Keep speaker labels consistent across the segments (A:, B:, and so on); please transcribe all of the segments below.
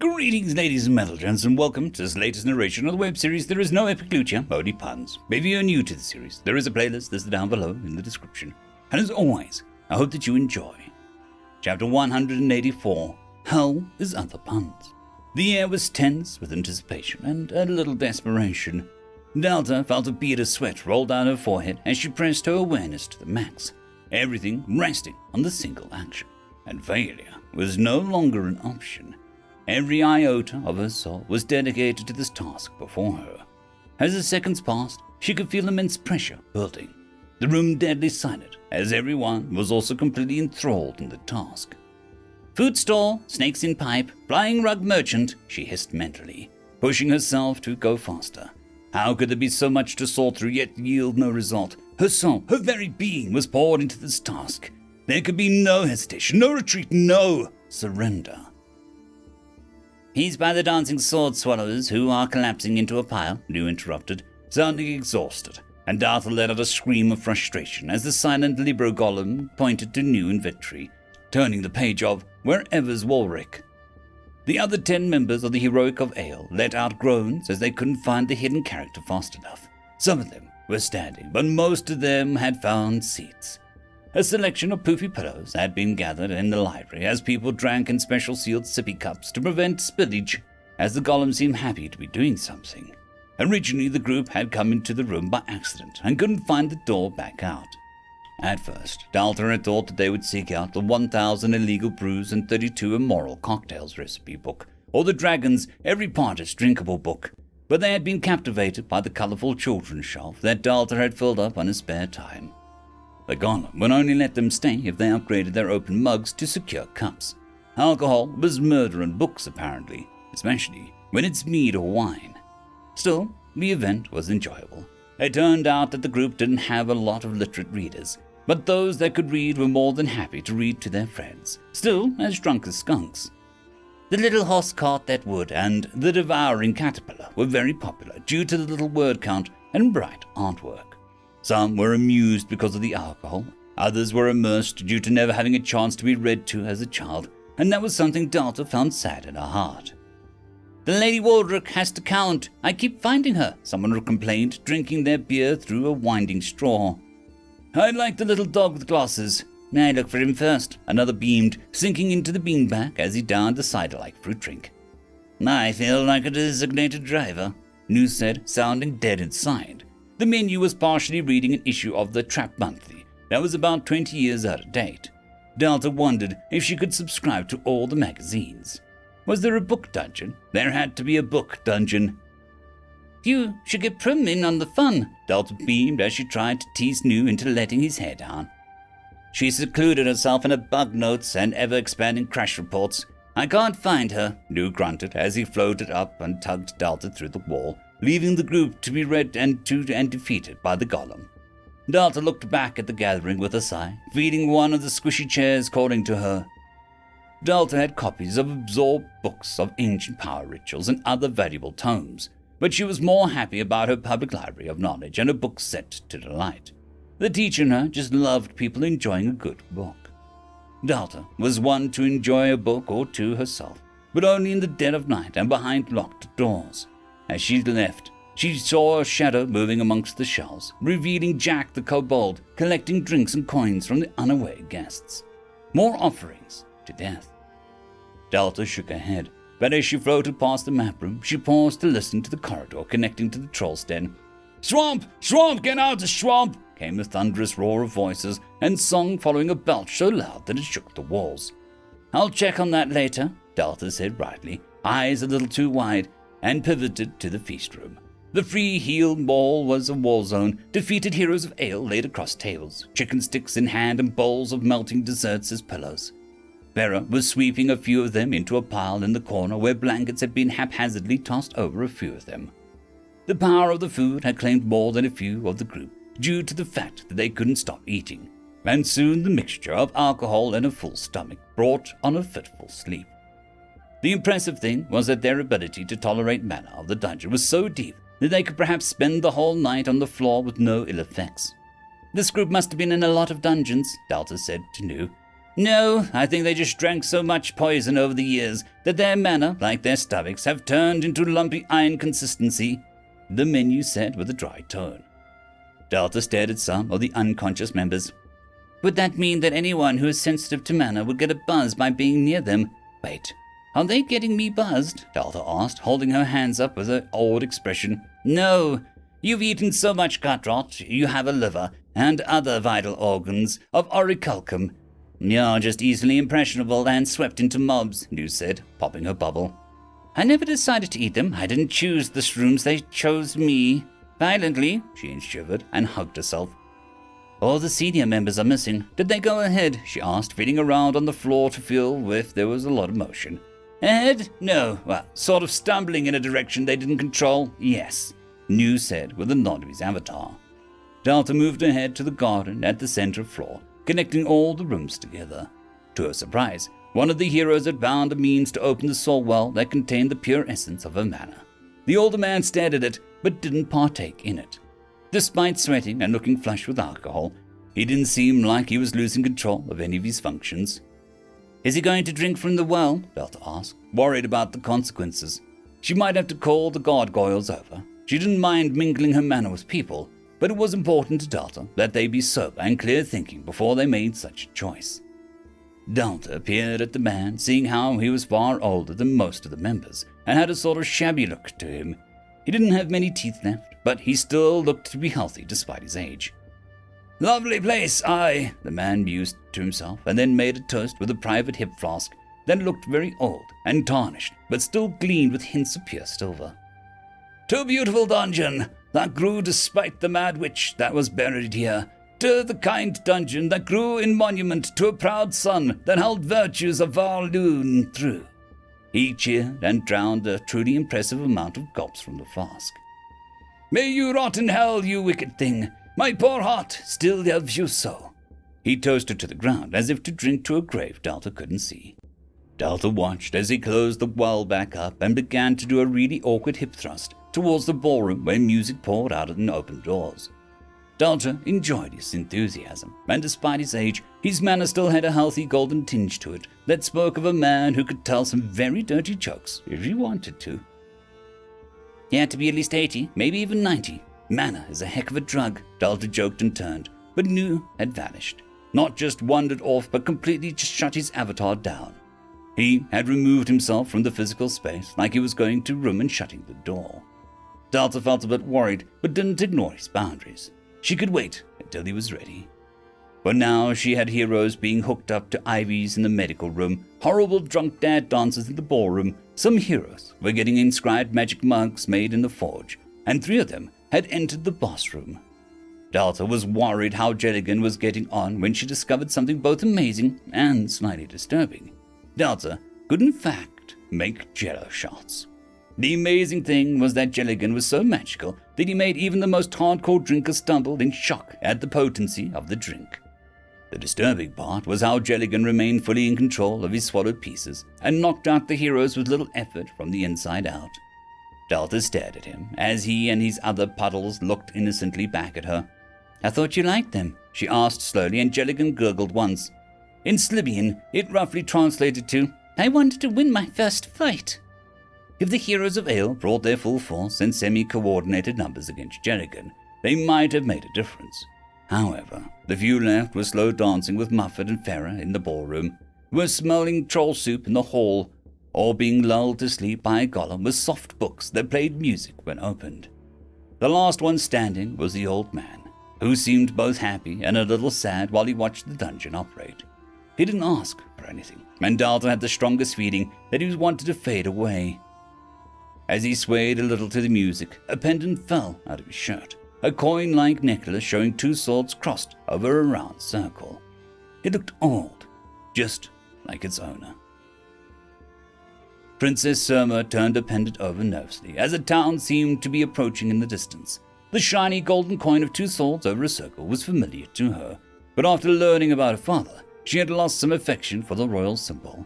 A: Greetings, ladies and gentlemen, and welcome to this latest narration of the web series There Is No Epic Lucha, only puns. If you're new to the series, there is a playlist listed down below in the description. And as always, I hope that you enjoy. Chapter 184, Hell is Other Puns. The air was tense with anticipation and a little desperation. Delta felt a bead of sweat roll down her forehead as she pressed her awareness to the max, everything resting on the single action. And failure was no longer an option. Every iota of her soul was dedicated to this task before her. As the seconds passed, she could feel immense pressure building. The room deadly silent, as everyone was also completely enthralled in the task. Food stall, snakes in pipe, flying rug merchant, she hissed mentally, pushing herself to go faster. How could there be so much to sort through yet yield no result? Her soul, her very being was poured into this task. There could be no hesitation, no retreat, no surrender. He's by the dancing sword swallowers who are collapsing into a pile, New interrupted, sounding exhausted, and Dartha let out a scream of frustration as the silent Libro golem pointed to New in victory, turning the page of Wherever's Walrick. The other 10 members of the Heroic of Ale let out groans as they couldn't find the hidden character fast enough. Some of them were standing, but most of them had found seats. A selection of poofy pillows had been gathered in the library as people drank in special sealed sippy cups to prevent spillage, as the golem seemed happy to be doing something. Originally, the group had come into the room by accident and couldn't find the door back out. At first, Dalton had thought that they would seek out the 1,000 illegal brews and 32 immoral cocktails recipe book, or the Dragon's Every Part is Drinkable book, but they had been captivated by the colorful children's shelf that Dalton had filled up on his spare time. The golem would only let them stay if they upgraded their open mugs to secure cups. Alcohol was murder and books, apparently, especially when it's mead or wine. Still, the event was enjoyable. It turned out that the group didn't have a lot of literate readers, but those that could read were more than happy to read to their friends, still as drunk as skunks. The Little Horse Cart That Would and The Devouring Caterpillar were very popular due to the little word count and bright artwork. Some were amused because of the alcohol, others were immersed due to never having a chance to be read to as a child, and that was something Delta found sad in her heart. The Lady Waldrick has to count. I keep finding her, someone complained, drinking their beer through a winding straw. I'd like the little dog with glasses. May I look for him first? Another beamed, sinking into the beanbag as he downed the cider-like fruit drink. I feel like a designated driver, New said, sounding dead inside. The menu was partially reading an issue of the Trap Monthly that was about 20 years out of date. Delta wondered if she could subscribe to all the magazines. Was there a book dungeon? There had to be a book dungeon. You should get Prim in on the fun, Delta beamed as she tried to tease New into letting his hair down. She secluded herself in her bug notes and ever-expanding crash reports. I can't find her, New grunted as he floated up and tugged Delta through the wall, leaving the group to be read and defeated by the golem. Delta looked back at the gathering with a sigh, feeling one of the squishy chairs calling to her. Delta had copies of absorbed books of ancient power rituals and other valuable tomes, but she was more happy about her public library of knowledge and a book set to delight. The teacher in her just loved people enjoying a good book. Delta was one to enjoy a book or two herself, but only in the dead of night and behind locked doors. As she left, she saw a shadow moving amongst the shelves, revealing Jack the Kobold collecting drinks and coins from the unaware guests. More offerings to death. Delta shook her head, but as she floated past the map room, she paused to listen to the corridor connecting to the troll's den. Swamp! Swamp! Get out of the swamp! Came the thunderous roar of voices and song following a belch so loud that it shook the walls. I'll check on that later, Delta said brightly, eyes a little too wide, and pivoted to the feast room. The free heel mall was a war zone. Defeated heroes of ale laid across tables, chicken sticks in hand and bowls of melting desserts as pillows. Vera was sweeping a few of them into a pile in the corner where blankets had been haphazardly tossed over a few of them. The power of the food had claimed more than a few of the group, due to the fact that they couldn't stop eating, and soon the mixture of alcohol and a full stomach brought on a fitful sleep. The impressive thing was that their ability to tolerate mana of the dungeon was so deep that they could perhaps spend the whole night on the floor with no ill effects. This group must have been in a lot of dungeons, Delta said to New. No, I think they just drank so much poison over the years that their manna, like their stomachs, have turned into lumpy iron consistency, the menu said with a dry tone. Delta stared at some of the unconscious members. Would that mean that anyone who is sensitive to manna would get a buzz by being near them? Wait, are they getting me buzzed? Delta asked, holding her hands up with an odd expression. No, you've eaten so much gut rot, you have a liver and other vital organs of orichalcum. You're just easily impressionable and swept into mobs, New said, popping her bubble. I never decided to eat them. I didn't choose the shrooms, they chose me. Violently, she shivered and hugged herself. All the senior members are missing. Did they go ahead? She asked, feeling around on the floor to feel if there was a lot of motion. Ahead? No. Well, sort of stumbling in a direction they didn't control. Yes, New said with a nod of his avatar. Delta moved ahead to the garden at the center floor, connecting all the rooms together. To her surprise, one of the heroes had found a means to open the soul well that contained the pure essence of her mana. The older man stared at it, but didn't partake in it. Despite sweating and looking flushed with alcohol, he didn't seem like he was losing control of any of his functions. Is he going to drink from the well? Delta asked, worried about the consequences. She might have to call the gargoyles over. She didn't mind mingling her mana with people, but it was important to Delta that they be sober and clear-thinking before they made such a choice. Delta peered at the man, seeing how he was far older than most of the members, and had a sort of shabby look to him. He didn't have many teeth left, but he still looked to be healthy despite his age. Lovely place, aye, the man mused to himself, and then made a toast with a private hip flask that looked very old and tarnished, but still gleamed with hints of pure silver. To a beautiful dungeon that grew despite the mad witch that was buried here, to the kind dungeon that grew in monument to a proud son that held virtues of Varloon through. He cheered and drowned a truly impressive amount of gulps from the flask. May you rot in hell, you wicked thing. My poor heart still loves you so. He toasted to the ground as if to drink to a grave Delta couldn't see. Delta watched as he closed the well back up and began to do a really awkward hip thrust towards the ballroom where music poured out of the open doors. Delta enjoyed his enthusiasm, and despite his age, his manner still had a healthy golden tinge to it that spoke of a man who could tell some very dirty jokes if he wanted to. He had to be at least 80, maybe even 90. Mana is a heck of a drug, Delta joked and turned, but New had vanished. Not just wandered off, but completely just shut his avatar down. He had removed himself from the physical space like he was going to a room and shutting the door. Delta felt a bit worried, but didn't ignore his boundaries. She could wait until he was ready. But now she had heroes being hooked up to Ivies in the medical room, horrible drunk dad dancers in the ballroom. Some heroes were getting inscribed magic mugs made in the forge, and 3 of them had entered the boss room. Delta was worried how Jelligan was getting on when she discovered something both amazing and slightly disturbing. Delta could in fact make jello shots. The amazing thing was that Jelligan was so magical that he made even the most hardcore drinker stumble in shock at the potency of the drink. The disturbing part was how Jelligan remained fully in control of his swallowed pieces and knocked out the heroes with little effort from the inside out. Delta stared at him as he and his other puddles looked innocently back at her. I thought you liked them, she asked slowly, and Jelligan gurgled once. In Slibian, it roughly translated to, I wanted to win my first fight. If the heroes of Ale brought their full force and semi-coordinated numbers against Jelligan, they might have made a difference. However, the few left were slow dancing with Muffet and Farah in the ballroom, were smelling troll soup in the hall, or being lulled to sleep by a golem with soft books that played music when opened. The last one standing was the old man, who seemed both happy and a little sad while he watched the dungeon operate. He didn't ask for anything, and Delta had the strongest feeling that he wanted to fade away. As he swayed a little to the music, a pendant fell out of his shirt, a coin-like necklace showing 2 swords crossed over a round circle. It looked old, just like its owner. Princess Surma turned the pendant over nervously as a town seemed to be approaching in the distance. The shiny golden coin of 2 swords over a circle was familiar to her, but after learning about her father, she had lost some affection for the royal symbol.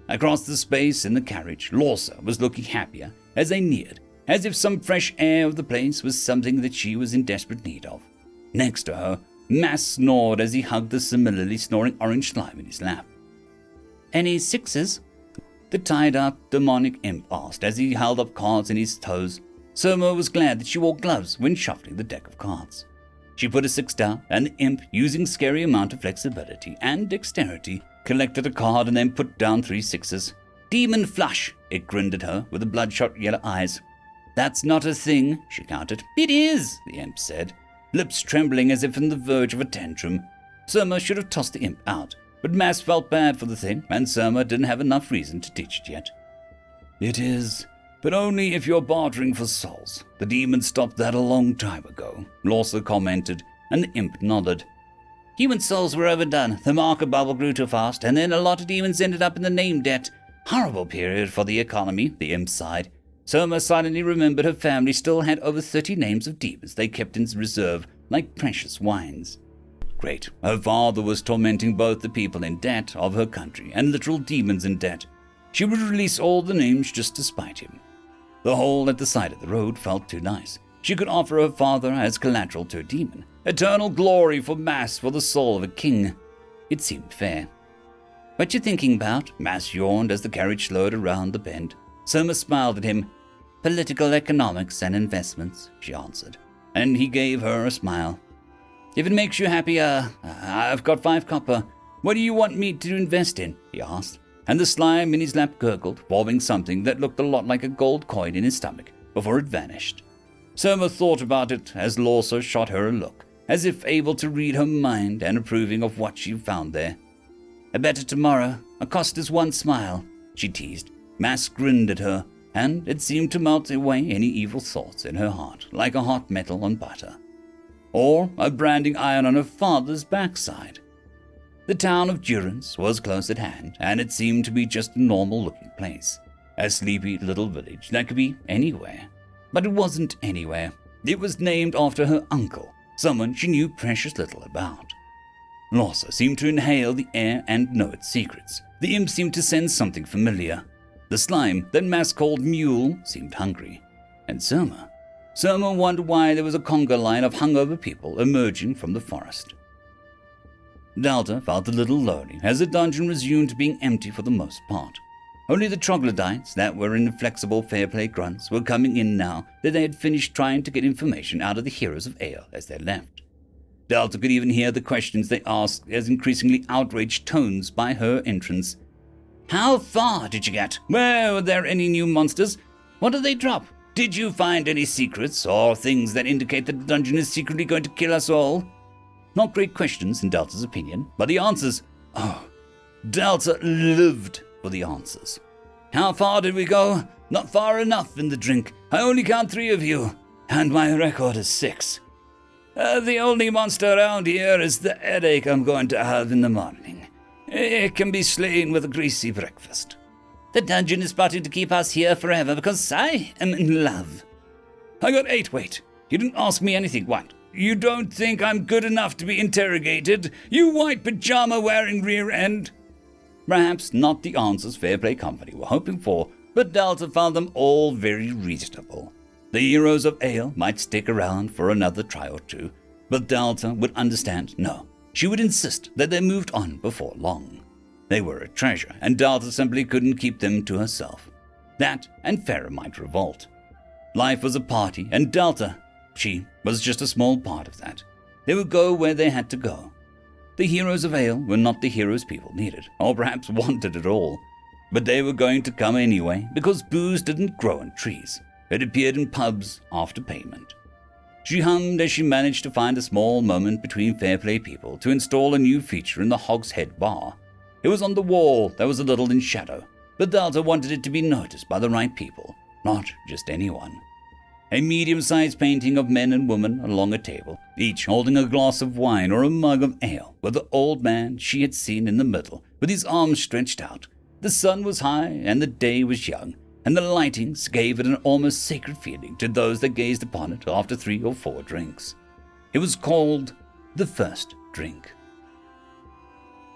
A: Across the space in the carriage, Lorsa was looking happier as they neared, as if some fresh air of the place was something that she was in desperate need of. Next to her, Mass snored as he hugged the similarly snoring orange slime in his lap. "Any sixes?" the tied-up demonic imp asked as he held up cards in his toes. Surma was glad that she wore gloves when shuffling the deck of cards. She put a 6 down, and the imp, using scary amount of flexibility and dexterity, collected a card and then put down 3 sixes. "Demon flush," it grinned at her with the bloodshot yellow eyes. "That's not a thing," she countered. "It is," the imp said, lips trembling as if on the verge of a tantrum. Surma should have tossed the imp out, but Mass felt bad for the thing, and Surma didn't have enough reason to teach it yet. "It is, but only if you're bartering for souls. The demon stopped that a long time ago," Lawson commented, and the imp nodded. "Human souls were overdone. The marker bubble grew too fast, and then a lot of demons ended up in the name debt. Horrible period for the economy," the imp sighed. Surma silently remembered her family still had over 30 names of demons they kept in reserve like precious wines. Great. Her father was tormenting both the people in debt of her country and literal demons in debt. She would release all the names just to spite him. The hole at the side of the road felt too nice. She could offer her father as collateral to a demon. Eternal glory for Mass for the soul of a king. It seemed fair. "What you thinking about?" Mass yawned as the carriage slowed around the bend. Surma smiled at him. "Political economics and investments," she answered, and he gave her a smile. "If it makes you happier, I've got 5 copper. What do you want me to invest in?" he asked, and the slime in his lap gurgled, forming something that looked a lot like a gold coin in his stomach before it vanished. Surma thought about it as Lawson shot her a look, as if able to read her mind and approving of what she found there. "A better tomorrow. A cost is 1 smile," she teased. Mass grinned at her, and it seemed to melt away any evil thoughts in her heart like a hot metal on butter. Or a branding iron on her father's backside. The town of Durance was close at hand, and it seemed to be just a normal-looking place. A sleepy little village that could be anywhere. But it wasn't anywhere. It was named after her uncle, someone she knew precious little about. Lawson seemed to inhale the air and know its secrets. The imp seemed to sense something familiar. The slime that Mass called Mule seemed hungry. And Surma wondered why there was a conga line of hungover people emerging from the forest. Delta felt a little lonely as the dungeon resumed being empty for the most part. Only the troglodytes that were inflexible fair play grunts were coming in now that they had finished trying to get information out of the heroes of Ale as they left. Delta could even hear the questions they asked as increasingly outraged tones by her entrance. "How far did you get? Were there any new monsters? What did they drop? Did you find any secrets or things that indicate that the dungeon is secretly going to kill us all?" Not great questions in Delta's opinion, but the answers. Oh, Delta lived for the answers. "How far did we go? Not far enough in the drink. I only count 3 of you, and my record is 6. The only monster around here is the headache I'm going to have in the morning. It can be slain with a greasy breakfast. The dungeon is plotting to keep us here forever because I am in love." "I got 8, wait. You didn't ask me anything, what? You don't think I'm good enough to be interrogated, you white pajama-wearing rear end?" Perhaps not the answers Fair Play Company were hoping for, but Delta found them all very reasonable. The heroes of Ale might stick around for another try or 2, but Delta would understand no. She would insist that they moved on before long. They were a treasure, and Delta simply couldn't keep them to herself. That and Farah might revolt. Life was a party, and Delta, she was just a small part of that. They would go where they had to go. The heroes of Ale were not the heroes people needed, or perhaps wanted at all. But they were going to come anyway, because booze didn't grow on trees. It appeared in pubs after payment. She hummed as she managed to find a small moment between Fair Play people to install a new feature in the Hog's Head bar. It was on the wall that was a little in shadow, but Delta wanted it to be noticed by the right people, not just anyone. A medium-sized painting of men and women along a table, each holding a glass of wine or a mug of ale, with the old man she had seen in the middle, with his arms stretched out. The sun was high and the day was young, and the lightings gave it an almost sacred feeling to those that gazed upon it after 3 or 4 drinks. It was called the first drink.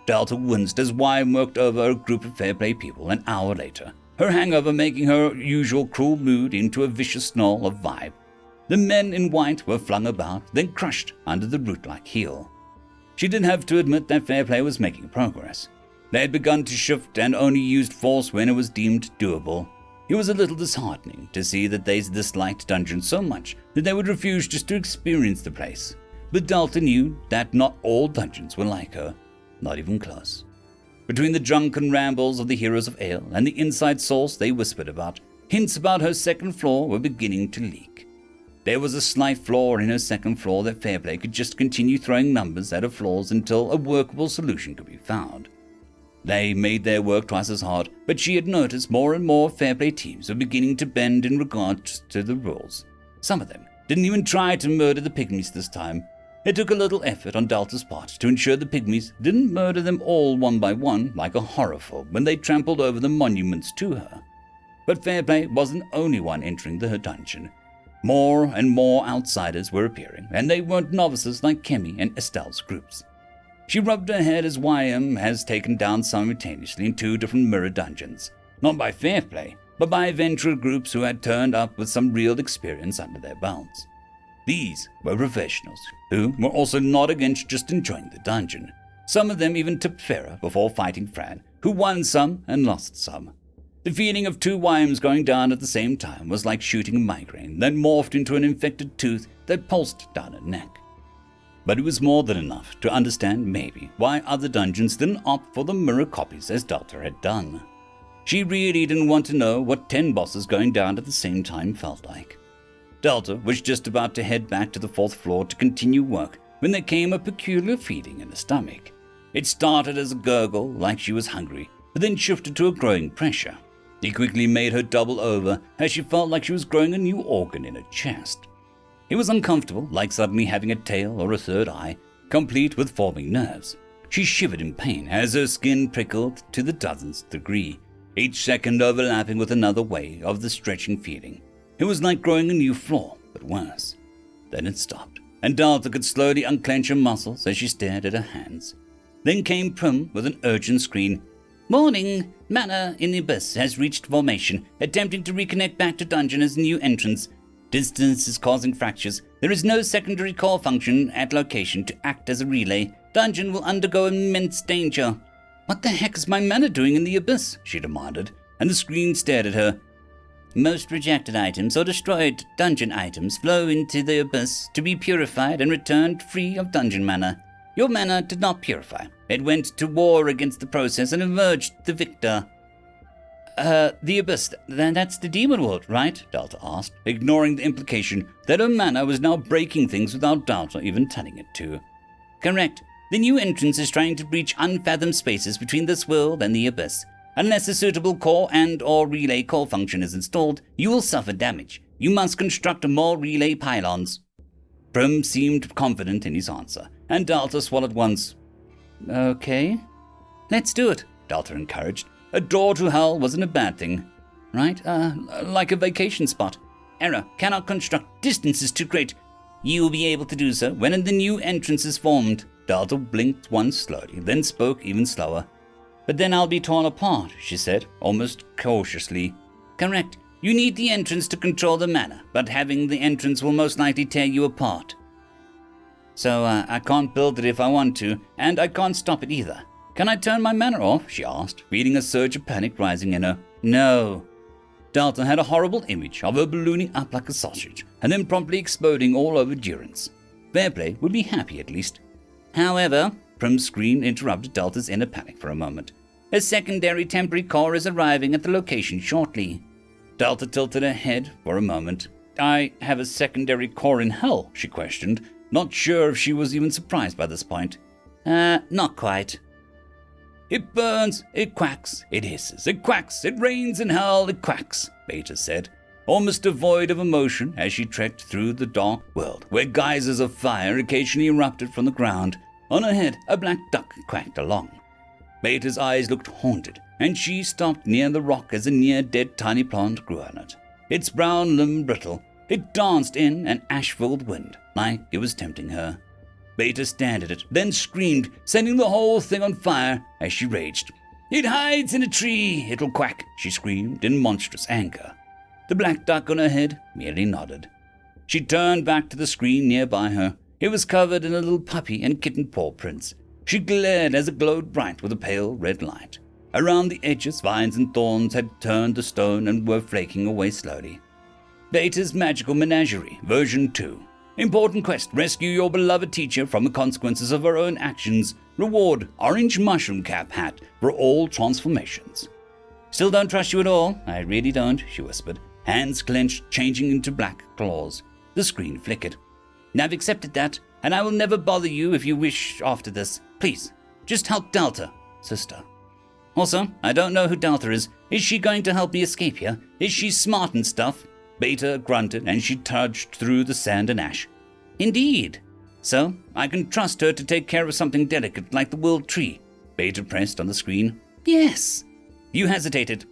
A: Delta winced as wine worked over a group of Fair Play people an hour later, her hangover making her usual cruel mood into a vicious snarl of vibe. The men in white were flung about, then crushed under the root-like heel. She did have to admit that Fairplay was making progress. They had begun to shift and only used force when it was deemed doable. It was a little disheartening to see that they disliked dungeons so much that they would refuse just to experience the place. But Delta knew that not all dungeons were like her, not even close. Between the drunken rambles of the heroes of Ale and the inside source they whispered about, hints about her second floor were beginning to leak. There was a slight flaw in her second floor that Fairplay could just continue throwing numbers at her floors until a workable solution could be found. They made their work twice as hard, but she had noticed more and more Fairplay teams were beginning to bend in regards to the rules. Some of them didn't even try to murder the pygmies this time. It took a little effort on Delta's part to ensure the pygmies didn't murder them all one by one like a horror film when they trampled over the monuments to her. But Fairplay wasn't the only one entering the dungeon. More and more outsiders were appearing, and they weren't novices like Kemi and Estelle's groups. She rubbed her head as YM has taken down simultaneously in 2 different mirror dungeons, not by Fairplay, but by adventurer groups who had turned up with some real experience under their belts. These were professionals, who were also not against just enjoying the dungeon. Some of them even tipped Farah before fighting Fran, who won some and lost some. The feeling of 2 YMs going down at the same time was like shooting a migraine that morphed into an infected tooth that pulsed down her neck. But it was more than enough to understand maybe why other dungeons didn't opt for the mirror copies as Delta had done. She really didn't want to know what 10 bosses going down at the same time felt like. Delta was just about to head back to the 4th floor to continue work when there came a peculiar feeling in her stomach. It started as a gurgle like she was hungry, but then shifted to a growing pressure. It quickly made her double over as she felt like she was growing a new organ in her chest. It was uncomfortable, like suddenly having a tail or a third eye, complete with forming nerves. She shivered in pain as her skin prickled to the dozenth degree, each second overlapping with another wave of the stretching feeling. It was like growing a new floor, but worse. Then it stopped, and Delta could slowly unclench her muscles as she stared at her hands. Then came Prim with an urgent scream. "Morning! Mana in the abyss has reached formation, attempting to reconnect back to dungeon as a new entrance. Distance is causing fractures. There is no secondary core function at location to act as a relay. Dungeon will undergo immense danger." "What the heck is my mana doing in the abyss?" she demanded, and the screen stared at her. "Most rejected items or destroyed dungeon items flow into the abyss to be purified and returned free of dungeon mana. Your mana did not purify. It went to war against the process and emerged the victor." The abyss, that's the demon world, right?" Delta asked, ignoring the implication that her mana was now breaking things without Delta even telling it to. "Correct. The new entrance is trying to breach unfathomed spaces between this world and the abyss. Unless a suitable core and or relay core function is installed, you will suffer damage. You must construct more relay pylons." Prim seemed confident in his answer, and Delta swallowed once. "Okay. Let's do it," Delta encouraged. A door to hell wasn't a bad thing, right? Like a vacation spot. "Error, cannot construct. Distance is too great." "You will be able to do so when the new entrance is formed." Delta blinked once slowly, then spoke even slower. "But then I'll be torn apart," she said, almost cautiously. "Correct. You need the entrance to control the mana, but having the entrance will most likely tear you apart. So I can't build it if I want to, and I can't stop it either. Can I turn my mana off?" she asked, feeling a surge of panic rising in her. "No." Delta had a horrible image of her ballooning up like a sausage, and then promptly exploding all over Durance. Fairplay would be happy at least. "However," Prim's scream interrupted Delta's inner panic for a moment. "A secondary temporary core is arriving at the location shortly." Delta tilted her head for a moment. "I have a secondary core in hell?" she questioned, not sure if she was even surprised by this point. Not quite." "It burns, it quacks, it hisses, it quacks, it rains in hell, it quacks," Beta said, almost devoid of emotion as she trekked through the dark world where geysers of fire occasionally erupted from the ground. On her head, a black duck quacked along. Beta's eyes looked haunted, and she stopped near the rock as a near-dead tiny plant grew on it. Its brown limb brittle, it danced in an ash-filled wind, like it was tempting her. Beta stared at it, then screamed, sending the whole thing on fire as she raged. "It hides in a tree, it'll quack," she screamed in monstrous anger. The black duck on her head merely nodded. She turned back to the screen nearby her, It was covered in a little puppy and kitten paw prints. She glared as it glowed bright with a pale red light. Around the edges, vines and thorns had turned to stone and were flaking away slowly. Beta's Magical Menagerie, version 2. Important quest: rescue your beloved teacher from the consequences of her own actions. Reward: orange mushroom cap hat for all transformations. Still don't trust you at all? I really don't, she whispered, hands clenched, changing into black claws. The screen flickered. I've accepted that, and I will never bother you if you wish after this. Please, just help Delta, sister. Also, I don't know who Delta is. Is she going to help me escape here? Is she smart and stuff? Beta grunted, and she trudged through the sand and ash. Indeed. So, I can trust her to take care of something delicate like the world tree. Beta pressed on the screen. Yes. You hesitated.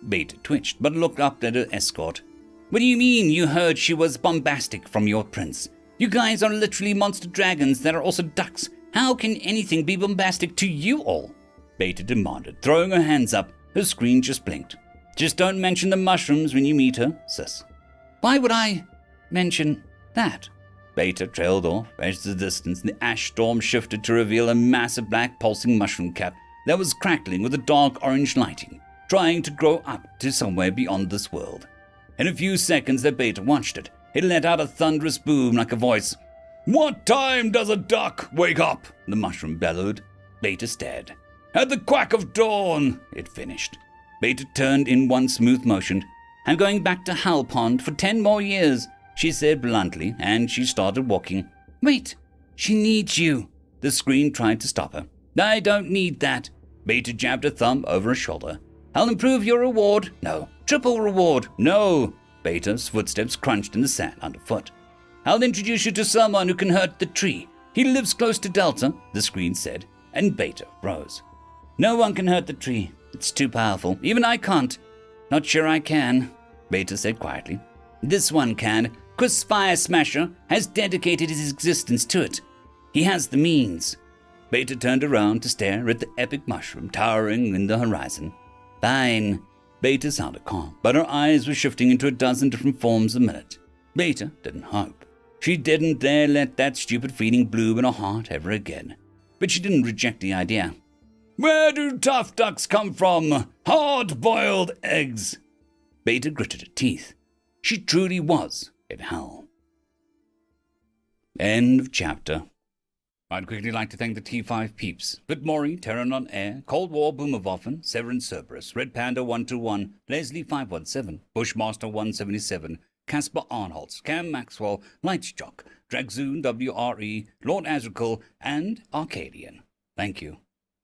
A: Beta twitched, but looked up at her escort. What do you mean you heard she was bombastic from your prince? You guys are literally monster dragons that are also ducks. How can anything be bombastic to you all? Beta demanded, throwing her hands up. Her screen just blinked. Just don't mention the mushrooms when you meet her, sis. Why would I mention that? Beta trailed off. As the distance, the ash storm shifted to reveal a massive black pulsing mushroom cap that was crackling with a dark orange lighting, trying to grow up to somewhere beyond this world. In a few seconds that Beta watched it, it let out a thunderous boom like a voice. What time does a duck wake up? The mushroom bellowed. Beta stared. At the quack of dawn, it finished. Beta turned in one smooth motion. I'm going back to Hal Pond for 10 more years, she said bluntly, and she started walking. Wait, she needs you. The screen tried to stop her. I don't need that. Beta jabbed a thumb over her shoulder. I'll improve your reward. No. Triple reward. No. Beta's footsteps crunched in the sand underfoot. I'll introduce you to someone who can hurt the tree. He lives close to Delta, the screen said, and Beta rose. No one can hurt the tree. It's too powerful. Even I can't. Not sure I can, Beta said quietly. This one can. Chris Fire Smasher has dedicated his existence to it. He has the means. Beta turned around to stare at the epic mushroom towering in the horizon. Fine. Beta sounded calm, but her eyes were shifting into a dozen different forms a minute. Beta didn't hope. She didn't dare let that stupid feeling bloom in her heart ever again. But she didn't reject the idea. Where do tough ducks come from? Hard-boiled eggs. Beta gritted her teeth. She truly was in hell. End of chapter. I'd quickly like to thank the T5 peeps. Vitmori, Terran on Air, Cold War Boomerwaffen, Severin Cerberus, Red Panda 121, Leslie 517, Bushmaster 177, Caspar Arnholtz, Cam Maxwell, Lightsjock, Dragzoon WRE, Lord Azrakal, and Arcadian. Thank you.